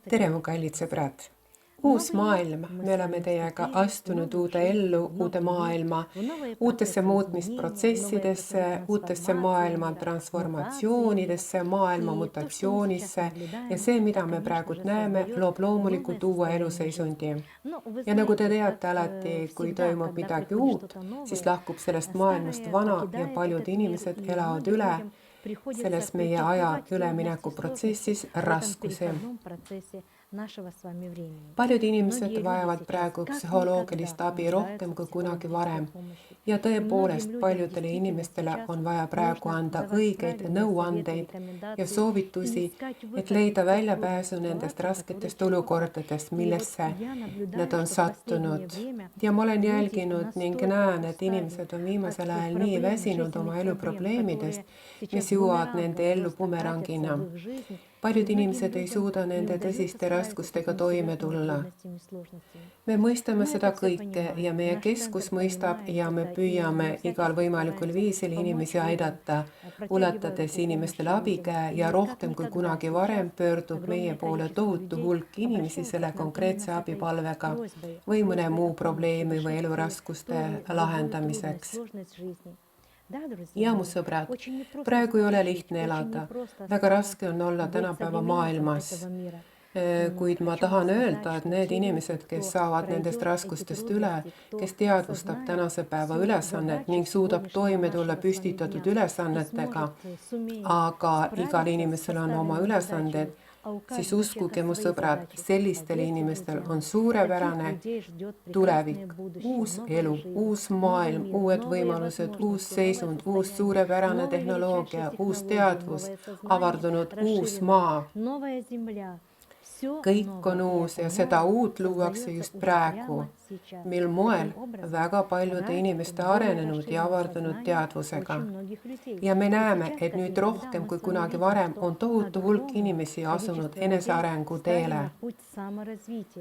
tere, mu kallid sõbrad! Uus maailm, me oleme teiega astunud uude ellu, uude maailma, uutesse muutmisprotsessidesse, uutesse maailma transformatsioonidesse, maailma mutatsioonisse ja see, mida me praegu näeme, loob loomulikult uue eluseisundi. Ja nagu te teate alati, kui toimub midagi uut, siis lahkub sellest maailmast vana ja paljud inimesed elavad üle selles meie aja üleminekuprotsessis raskusi. Paljud inimesed vajavad praegu psühholoogilist abi rohkem kui kunagi varem. Ja tõepoolest paljudele inimestele on vaja praegu anda õigeid nõuandeid ja soovitusi, et leida väljapääsu nendest rasketest olukordadest, millesse nad on sattunud. Ja ma olen jälginud ning näen, et inimesed on viimasel ajal nii väsinud oma eluprobleemidest, mis jõuavad nende ellu bumerangina. Paljud inimesed ei suuda nende tõsiste raskustega toime tulla. Me mõistame seda kõike ja meie keskus mõistab ja me püüame igal võimalikul viisil inimesi aidata, ulatades inimestele abikäe ja rohkem kui kunagi varem pöördub meie poole tohutu hulk inimesi selle konkreetse abipalvega või mõne muu probleemi või eluraskuste lahendamiseks. Ja mu sõbrad, praegu ei ole lihtne elada. Väga raske on olla tänapäeva maailmas. Kuid ma tahan öelda, et need inimesed, kes saavad nendest raskustest üle, kes teadvustab tänase päeva ülesannet ning suudab toime tulla püstitatud ülesannetega, aga igal inimesel on oma ülesanded, siis uskuge, mu sõbrad, sellistel inimestel on suurepärane tulevik, uus elu, uus maailm, uued võimalused, uus seisund, uus suurepärane tehnoloogia, uus teadvus, avardunud uus maa. Kõik on uus ja seda uut luuakse just praegu, mil moel väga paljude inimeste arenenud ja avardunud teadvusega. Ja me näeme, et nüüd rohkem kui kunagi varem on tohutu hulk inimesi asunud enesearengu teele.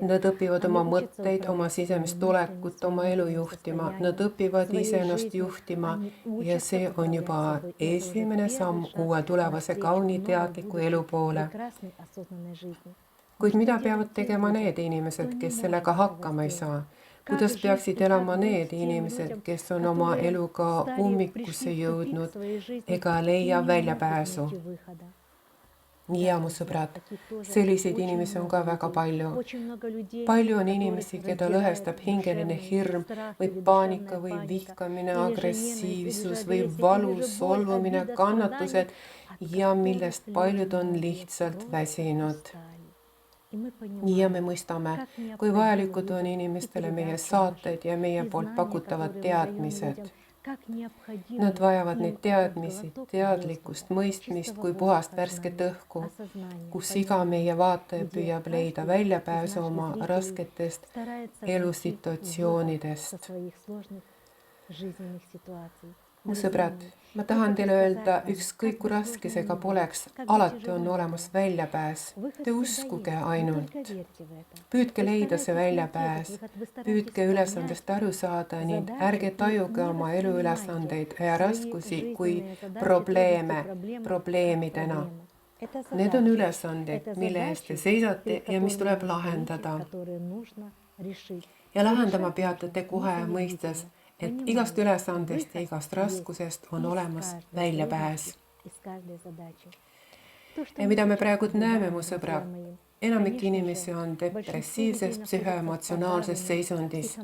Nad õpivad oma mõtteid, oma sisemist olekut, oma elu juhtima. Nad õpivad iseennast juhtima ja see on juba esimene samm uue tulevase kauni teadliku elu poole. Kuid mida peavad tegema need inimesed, kes sellega hakkama ei saa? Kuidas peaksid elama need inimesed, kes on oma eluga ummikusse jõudnud ega leia väljapääsu? Ja mu sõbrad, selliseid inimesi on ka väga palju. Palju on inimesi, keda lõhestab hingeline hirm või paanika või vihkamine, agressiivsus või valu, solvumine, kannatused ja millest paljud on lihtsalt väsinud. Ja me mõistame, kui vajalikud on inimestele meie saated ja meie poolt pakutavad teadmised. Nad vajavad neid teadmisi, teadlikkust, mõistmist kui puhast värsket õhku, kus iga meie vaataja püüab leida väljapääsu oma rasketest elusituatsioonidest. Mu sõbrad, ma tahan teile öelda, ükskõik kui raske see ka poleks, alati on olemas väljapääs. Te uskuge ainult. Püüdke leida see väljapääs. Püüdke ülesandest aru saada ning ärge tajuge oma eluülesandeid ja raskusi kui probleemidena. Need on ülesanded, mille eest te seisate ja mis tuleb lahendada. Ja lahendama peate te kohe mõistes, et igast ülesandest ja igast raskusest on olemas väljapääs. Ja mida me praegu näeme, mu sõbrad, enamik inimesi on depressiivses psühhoemotsionaalses seisundis.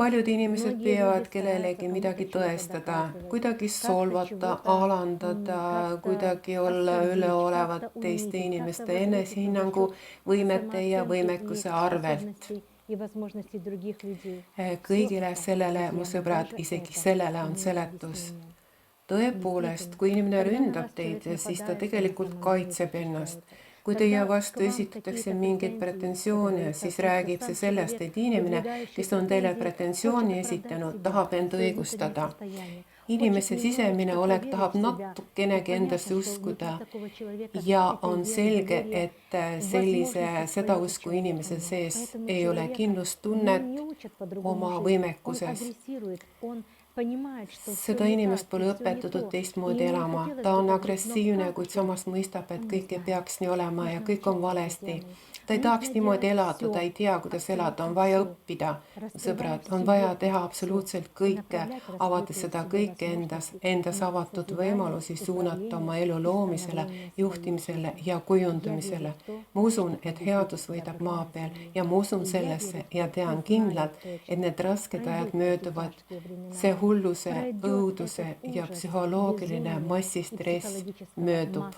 Paljud inimesed peavad kellelegi midagi tõestada, kuidagi solvata, alandada, kuidagi olla üleolevad teiste inimeste enesehinnangu, võimete ja võimekuse arvelt. Kõigile sellele, mu sõbrad, isegi sellele on seletus. Tõepoolest, kui inimene ründab teid, siis ta tegelikult kaitseb ennast. Kui teie vastu esitatakse mingeid pretensioone, siis räägib see sellest, et inimene, kes on teile pretensiooni esitanud, tahab end õigustada. Inimese sisemine olek tahab natukenegi endasse uskuda ja on selge, et seda usku inimese sees ei ole kindlustunnet oma võimekuses. Seda inimest pole õpetatud teistmoodi elama. Ta on agressiivne, kuid samas mõistab, et kõik ei peaks nii olema ja kõik on valesti. Ta ei tahaks niimoodi elada, ta ei tea, kuidas elada, on vaja õppida. Sõbrad, on vaja teha absoluutselt kõike, avada seda kõike endas avatud võimalusi suunata oma elu loomisele, juhtimisele ja kujundamisele. Ma usun, et headus võidab maa peal ja ma usun sellesse ja tean kindlalt, et need rasked ajad mööduvad. See hulluse, õuduse ja psühholoogiline massistress möödub.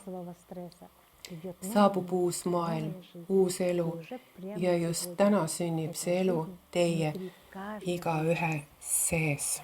Saabub uus maailm, uus elu ja just täna sünnib see elu teie igaühe sees.